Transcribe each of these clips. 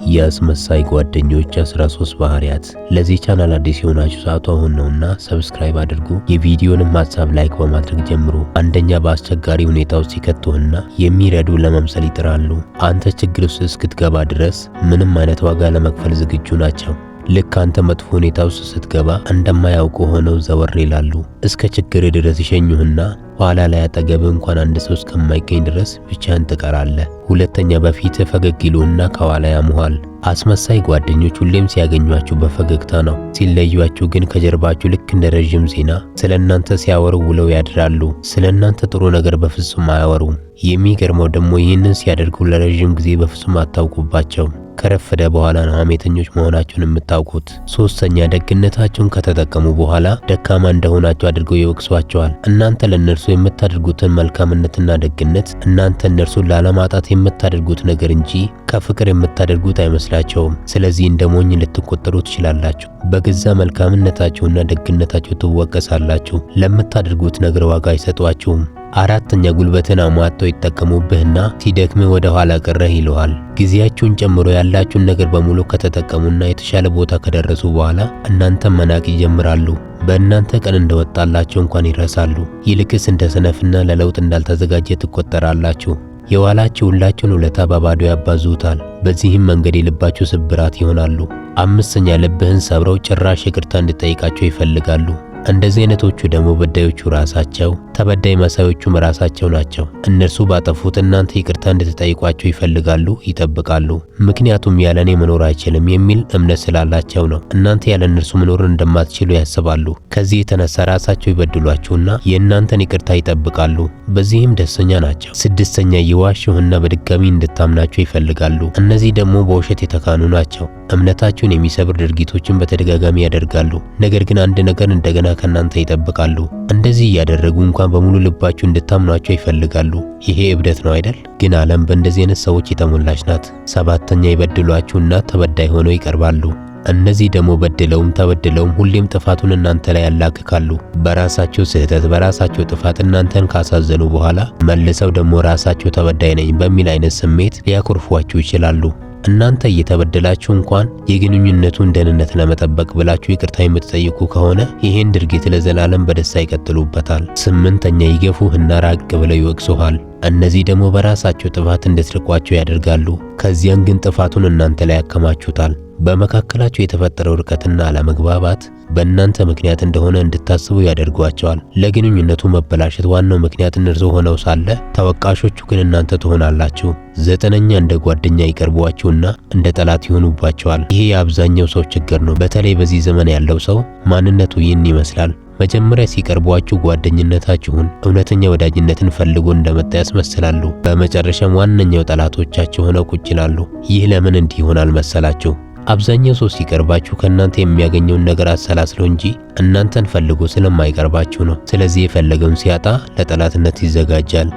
የአስመሳይ ጓደኞች 13 ባህሪያት። ለዚህ ቻናል አዲስ የሆናችሁ ሰዓቱ አሁን ነውና ሰብስክራይብ አድርጉ። የቪዲዮንም ሐሳብ ላይክ በማድረግ ጀምሩ። አንደኛ፣ በአስቸጋሪ ሁኔታ ውስጥ ሲከቱህና የሚረዱ ለመምሰል ይጥራሉ። አንተ ችግር ውስጥ እስክትገባ ድረስ ምንም አይነት ዋጋ ለመክፈል ዝግጁ ናቸው። ልክ አንተ መጥፎ ሁኔታ ውስጥ ስትገባ እንደማያውቁ ሆነው ዘወር ይላሉ። እስከ ችግር ድረስ ይሸኙህና ኋላ ላይ አጠገብህ እንኳን አንድ ሰው እስከማይገኝ ድረስ ብቻህን ትቀራለህ። ሁለተኛ፣ በፊት ፈገግ ይሉና ከኋላ ያሙሃል። አስመሳይ ጓደኞች ሁሌም ሲያገኟችሁ በፈገግታ ነው። ሲለዩአችሁ ግን ከጀርባችሁ ልክ እንደ ረጅም ዜና ስለናንተ ሲያወሩ ውለው ያድራሉ። ስለናንተ ጥሩ ነገር በፍጹም አያወሩም። የሚገርመው ደግሞ ይህንን ሲያደርጉ ለረጅም ጊዜ በፍጹም አታውቁባቸው። ከረፈደ በኋላ ነው ሐሜተኞች መሆናቸውን የምታውቁት። ሶስተኛ፣ ደግነታቸውን ከተጠቀሙ በኋላ ደካማ እንደሆናቸው አድርገው ይወቅሷቸዋል። እናንተ ለነርሱ የምታደርጉትን መልካምነትና ደግነት እናንተ እነርሱን ላለማጣት የምታደርጉት ነገር እንጂ ከፍቅር የምታደርጉት አይመስላቸውም። ስለዚህ እንደ ሞኝ ልትቆጠሩ ትችላላችሁ። በገዛ መልካምነታቸውና ደግነታቸው ትወቀሳላችሁ። ለምታደርጉት ነገር ዋጋ አይሰጧችሁም። አራተኛ፣ ጉልበትን አሟጠው ይጠቀሙብህና ሲደክምህ ወደ ኋላ ቀረህ ይለዋል። ጊዜያችሁን ጨምሮ ያላችሁን ነገር በሙሉ ከተጠቀሙና የተሻለ ቦታ ከደረሱ በኋላ እናንተን መናቅ ይጀምራሉ። በእናንተ ቀን እንደወጣላቸው እንኳን ይረሳሉ። ይልቅስ እንደ ሰነፍና ለለውጥ እንዳልተዘጋጀ ትቆጠራላችሁ። የዋላችሁላችሁን ውለታ በባዶ ያባዙታል። በዚህም መንገድ የልባችሁ ስብራት ይሆናሉ። አምስተኛ፣ ልብህን ሰብረው ጭራሽ ይቅርታ እንድጠይቃቸው ይፈልጋሉ። እንደዚህ አይነቶቹ ደግሞ በዳዮቹ ራሳቸው፣ ተበዳይ መሳዮቹም ራሳቸው ናቸው። እነርሱ ባጠፉት እናንተ ይቅርታ እንድትጠይቋቸው ይፈልጋሉ፣ ይጠብቃሉ። ምክንያቱም ያለኔ መኖር አይችልም የሚል እምነት ስላላቸው ነው። እናንተ ያለ እነርሱ መኖር እንደማትችሉ ያስባሉ። ከዚህ የተነሳ ራሳቸው ይበድሏችሁና የእናንተን ይቅርታ ይጠብቃሉ። በዚህም ደስተኛ ናቸው። ስድስተኛ፣ ይዋሹህና በድጋሚ እንድታምናቸው ይፈልጋሉ። እነዚህ ደግሞ በውሸት የተካኑ ናቸው። እምነታችሁን የሚሰብር ድርጊቶችን በተደጋጋሚ ያደርጋሉ። ነገር ግን አንድ ነገር እንደገና ከናንተ ይጠብቃሉ። እንደዚህ እያደረጉ እንኳን በሙሉ ልባችሁ እንድታምኗቸው ይፈልጋሉ። ይሄ እብደት ነው አይደል? ግን ዓለም በእንደዚህ አይነት ሰዎች የተሞላች ናት። ሰባተኛ፣ ይበድሏችሁና ተበዳይ ሆነው ይቀርባሉ። እነዚህ ደግሞ በድለውም ተበድለውም ሁሌም ጥፋቱን እናንተ ላይ ያላክካሉ። በራሳቸው ስህተት በራሳቸው ጥፋት እናንተን ካሳዘኑ በኋላ መልሰው ደግሞ ራሳቸው ተበዳይ ነኝ በሚል አይነት ስሜት ሊያኮርፏችሁ ይችላሉ። እናንተ እየተበደላችሁ እንኳን የግንኙነቱን ደህንነት ለመጠበቅ ብላችሁ ይቅርታ የምትጠይቁ ከሆነ ይሄን ድርጊት ለዘላለም በደስታ ይቀጥሉበታል። ስምንተኛ፣ ይገፉህና ራቅ ብለው ይወቅሱሃል። እነዚህ ደግሞ በራሳቸው ጥፋት እንድትርቋቸው ያደርጋሉ። ከዚያን ግን ጥፋቱን እናንተ ላይ ያከማቹታል። በመካከላቸው የተፈጠረው ርቀትና አለመግባባት በእናንተ ምክንያት እንደሆነ እንድታስቡ ያደርጓቸዋል። ለግንኙነቱ መበላሸት ዋናው ምክንያት እነርሱ ሆነው ሳለ ተወቃሾቹ ግን እናንተ ትሆናላችሁ። ዘጠነኛ፣ እንደ ጓደኛ ይቀርቧችሁና እንደ ጠላት ይሆኑባቸዋል። ይሄ የአብዛኛው ሰው ችግር ነው። በተለይ በዚህ ዘመን ያለው ሰው ማንነቱ ይህን ይመስላል። መጀመሪያ ሲቀርቧችሁ ጓደኝነታችሁን፣ እውነተኛ ወዳጅነትን ፈልጎ እንደመጣ ያስመስላሉ። በመጨረሻም ዋነኛው ጠላቶቻችሁ ሆነው ቁጭ ይላሉ። ይህ ለምን እንዲህ ይሆናል መሰላችሁ? አብዛኛው ሰው ሲቀርባችሁ ከእናንተ የሚያገኘውን ነገር አሰላስሎ እንጂ እናንተን ፈልጎ ስለማይቀርባችሁ ነው። ስለዚህ የፈለገውን ሲያጣ ለጠላትነት ይዘጋጃል።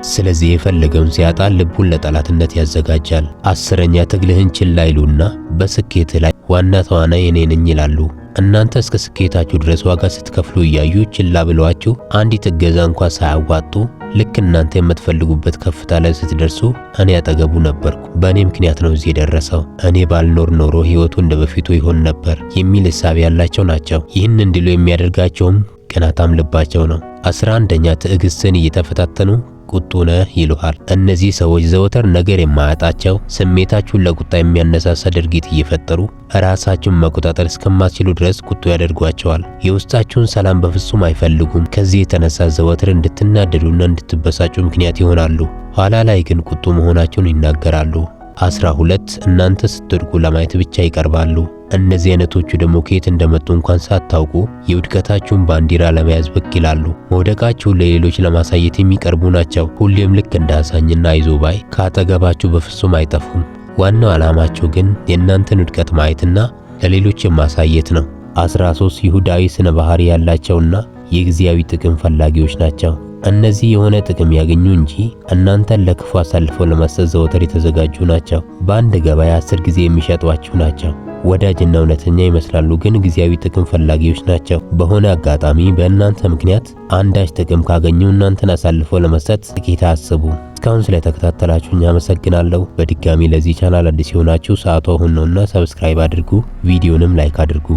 ልቡን ለጠላትነት ያዘጋጃል። አስረኛ፣ ትግልህን ችላ ይሉና በስኬት ላይ ዋና ተዋናይ እኔ ነኝ ይላሉ። እናንተ እስከ ስኬታችሁ ድረስ ዋጋ ስትከፍሉ እያዩ ችላ ብለዋችሁ አንዲት እገዛ እንኳን ሳያዋጡ ልክ እናንተ የምትፈልጉበት ከፍታ ላይ ስትደርሱ እኔ አጠገቡ ነበርኩ፣ በእኔ ምክንያት ነው እዚህ የደረሰው፣ እኔ ባልኖር ኖሮ ህይወቱ እንደበፊቱ ይሆን ነበር የሚል ሐሳብ ያላቸው ናቸው። ይህን እንዲሉ የሚያደርጋቸውም ቅናታም ልባቸው ነው። 11ኛ፣ ትዕግስትን እየተፈታተኑ ቁጡ ነህ ይሉሃል። እነዚህ ሰዎች ዘወትር ነገር የማያጣቸው ስሜታችሁን ለቁጣ የሚያነሳሳ ድርጊት እየፈጠሩ ራሳችሁን መቆጣጠር እስከማትችሉ ድረስ ቁጡ ያደርጓቸዋል። የውስጣችሁን ሰላም በፍጹም አይፈልጉም። ከዚህ የተነሳ ዘወትር እንድትናደዱና እንድትበሳጩ ምክንያት ይሆናሉ። ኋላ ላይ ግን ቁጡ መሆናቸውን ይናገራሉ። 12 እናንተ ስትወድቁ ለማየት ብቻ ይቀርባሉ። እነዚህ አይነቶቹ ደግሞ ከየት እንደመጡ እንኳን ሳታውቁ የውድቀታችሁን ባንዲራ ለመያዝ ብቅ ይላሉ። መውደቃችሁን ለሌሎች ለማሳየት የሚቀርቡ ናቸው። ሁሌም ልክ እንደ አዛኝና አይዞባይ ከአጠገባችሁ በፍጹም አይጠፉም። ዋናው ዓላማቸው ግን የእናንተን ውድቀት ማየትና ለሌሎች ማሳየት ነው። 13 ይሁዳዊ ስነ ባህሪ ያላቸውና የጊዜያዊ ጥቅም ፈላጊዎች ናቸው። እነዚህ የሆነ ጥቅም ያገኙ እንጂ እናንተን ለክፉ አሳልፈው ለመስጠት ዘወትር የተዘጋጁ ናቸው። በአንድ ገበያ 10 ጊዜ የሚሸጧችሁ ናቸው። ወዳጅና እውነተኛ ይመስላሉ፣ ግን ጊዜያዊ ጥቅም ፈላጊዎች ናቸው። በሆነ አጋጣሚ በእናንተ ምክንያት አንዳች ጥቅም ካገኙ እናንተን አሳልፈው ለመስጠት ጥቂት አስቡ። እስካሁን ስለተከታተላችሁኝ አመሰግናለሁ። በድጋሚ ለዚህ ቻናል አዲስ የሆናችሁ ሰዓቱ አሁን ነውና ሰብስክራይብ አድርጉ፣ ቪዲዮንም ላይክ አድርጉ።